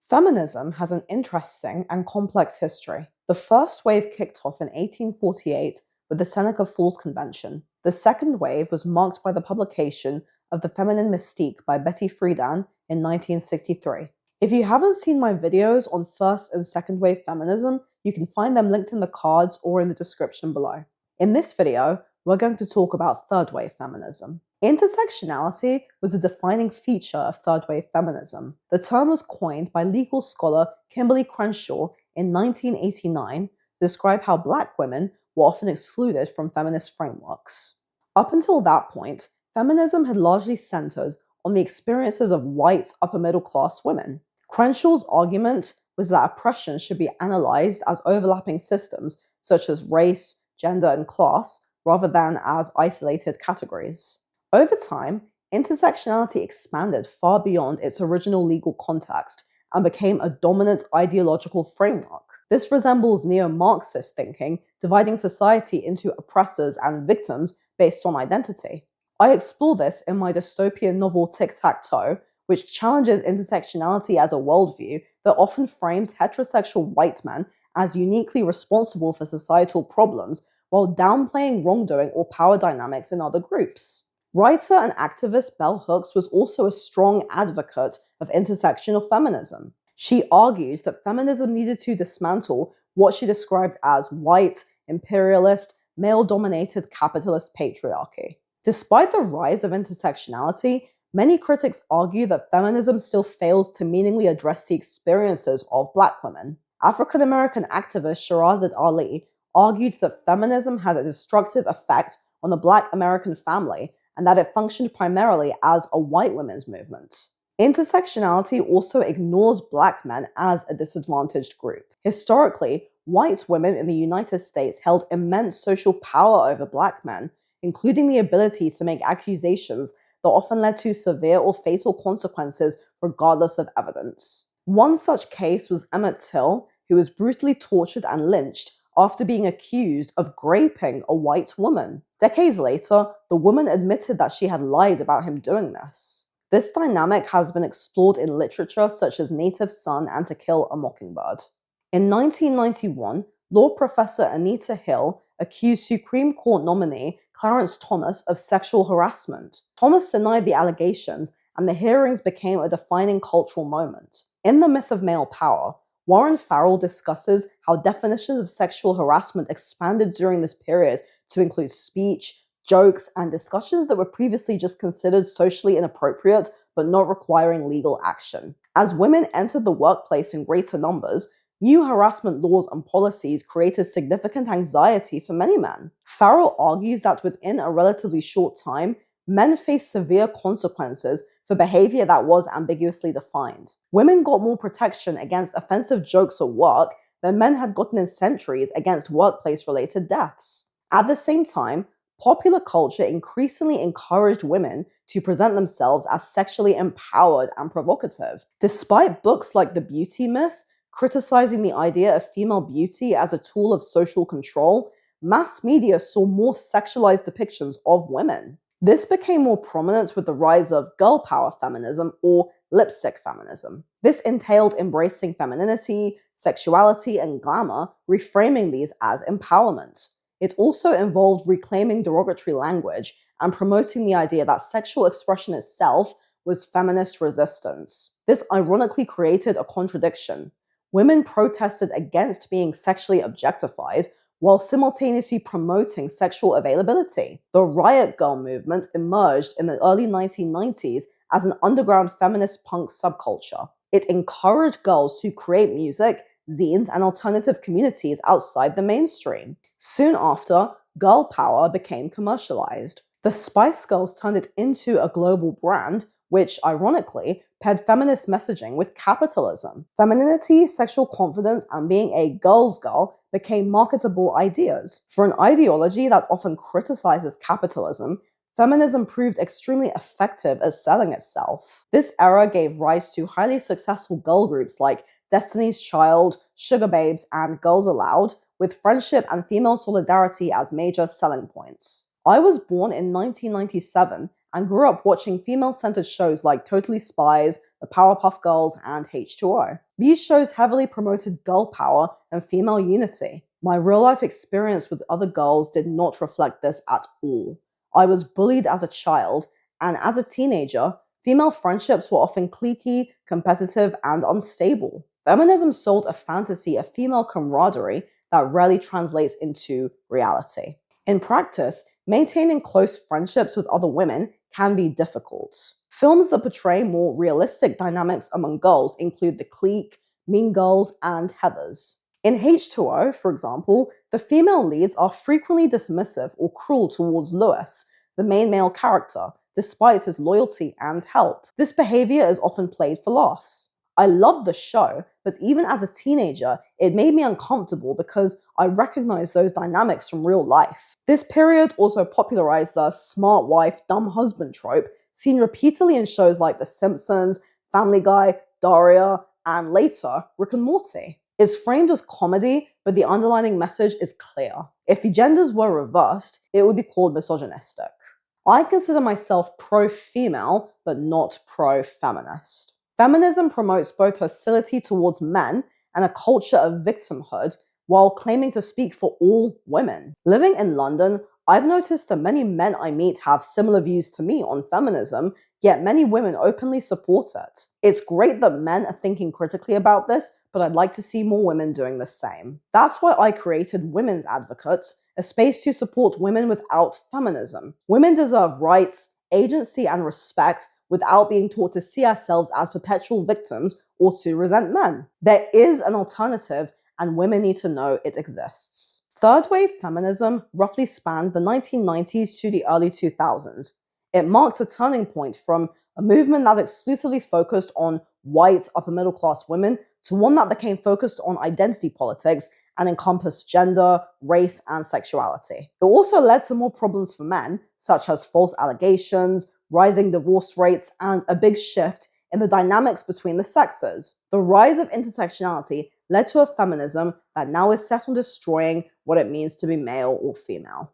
Feminism has an interesting and complex history. The first wave kicked off in 1848 with the Seneca Falls Convention. The second wave was marked by the publication of The Feminine Mystique by Betty Friedan in 1963. If you haven't seen my videos on first and second wave feminism, you can find them linked in the cards or in the description below. In this video, we're going to talk about third wave feminism. Intersectionality was a defining feature of third wave feminism. The term was coined by legal scholar Kimberly Crenshaw in 1989 to describe how Black women were often excluded from feminist frameworks. Up until that point, feminism had largely centered on the experiences of white upper-middle-class women. Crenshaw's argument was that oppression should be analyzed as overlapping systems such as race, gender, and class, rather than as isolated categories. Over time, intersectionality expanded far beyond its original legal context and became a dominant ideological framework. This resembles neo-Marxist thinking, dividing society into oppressors and victims based on identity. I explore this in my dystopian novel Tic-Tac-Toe, which challenges intersectionality as a worldview that often frames heterosexual white men as uniquely responsible for societal problems while downplaying wrongdoing or power dynamics in other groups. Writer and activist Bell Hooks was also a strong advocate of intersectional feminism. She argued that feminism needed to dismantle what she described as white, imperialist, male-dominated capitalist patriarchy. Despite the rise of intersectionality, many critics argue that feminism still fails to meaningfully address the experiences of Black women. African-American activist Shirazad Ali argued that feminism had a destructive effect on the Black American family and that it functioned primarily as a white women's movement. Intersectionality also ignores Black men as a disadvantaged group. Historically, white women in the United States held immense social power over Black men, including the ability to make accusations that often led to severe or fatal consequences regardless of evidence. One such case was Emmett Till, who was brutally tortured and lynched after being accused of raping a white woman. Decades later, the woman admitted that she had lied about him doing this. This dynamic has been explored in literature such as Native Son and To Kill a Mockingbird. In 1991, law professor Anita Hill accused Supreme Court nominee Clarence Thomas of sexual harassment. Thomas denied the allegations, and the hearings became a defining cultural moment. In The Myth of Male Power, Warren Farrell discusses how definitions of sexual harassment expanded during this period to include speech, jokes, and discussions that were previously just considered socially inappropriate but not requiring legal action. As women entered the workplace in greater numbers, new harassment laws and policies created significant anxiety for many men. Farrell argues that within a relatively short time, men faced severe consequences for behavior that was ambiguously defined. Women got more protection against offensive jokes at work than men had gotten in centuries against workplace-related deaths. At the same time, popular culture increasingly encouraged women to present themselves as sexually empowered and provocative. Despite books like The Beauty Myth criticizing the idea of female beauty as a tool of social control, mass media saw more sexualized depictions of women. This became more prominent with the rise of girl power feminism or lipstick feminism. This entailed embracing femininity, sexuality, and glamour, reframing these as empowerment. It also involved reclaiming derogatory language and promoting the idea that sexual expression itself was feminist resistance. This ironically created a contradiction. Women protested against being sexually objectified while simultaneously promoting sexual availability. The Riot Girl movement emerged in the early 1990s as an underground feminist punk subculture. It encouraged girls to create music, zines, and alternative communities outside the mainstream. Soon after, girl power became commercialized. The Spice Girls turned it into a global brand, which, ironically, paired feminist messaging with capitalism. Femininity, sexual confidence, and being a girl's girl became marketable ideas. For an ideology that often criticizes capitalism, feminism proved extremely effective at selling itself. This era gave rise to highly successful girl groups like Destiny's Child, Sugar Babes, and Girls Aloud, with friendship and female solidarity as major selling points. I was born in 1997 and grew up watching female-centered shows like Totally Spies, The Powerpuff Girls, and H2O. These shows heavily promoted girl power and female unity. My real-life experience with other girls did not reflect this at all. I was bullied as a child, and as a teenager, female friendships were often cliquey, competitive, and unstable. Feminism sold a fantasy of female camaraderie that rarely translates into reality. In practice, maintaining close friendships with other women can be difficult. Films that portray more realistic dynamics among girls include The Clique, Mean Girls, and Heathers. In H2O, for example, the female leads are frequently dismissive or cruel towards Lewis, the main male character, despite his loyalty and help. This behavior is often played for laughs. I loved the show, but even as a teenager, it made me uncomfortable because I recognized those dynamics from real life. This period also popularized the smart wife, dumb husband trope, seen repeatedly in shows like The Simpsons, Family Guy, Daria, and later, Rick and Morty. It's framed as comedy, but the underlying message is clear. If the genders were reversed, it would be called misogynistic. I consider myself pro-female, but not pro-feminist. Feminism promotes both hostility towards men and a culture of victimhood while claiming to speak for all women. Living in London, I've noticed that many men I meet have similar views to me on feminism, yet many women openly support it. It's great that men are thinking critically about this, but I'd like to see more women doing the same. That's why I created Women's Advocates, a space to support women without feminism. Women deserve rights, agency, and respect without being taught to see ourselves as perpetual victims or to resent men. There is an alternative, and women need to know it exists. Third wave feminism roughly spanned the 1990s to the early 2000s. It marked a turning point from a movement that exclusively focused on white, upper-middle class women to one that became focused on identity politics and encompassed gender, race, and sexuality. It also led to more problems for men, such as false allegations, rising divorce rates, and a big shift in the dynamics between the sexes. The rise of intersectionality led to a feminism that now is set on destroying what it means to be male or female.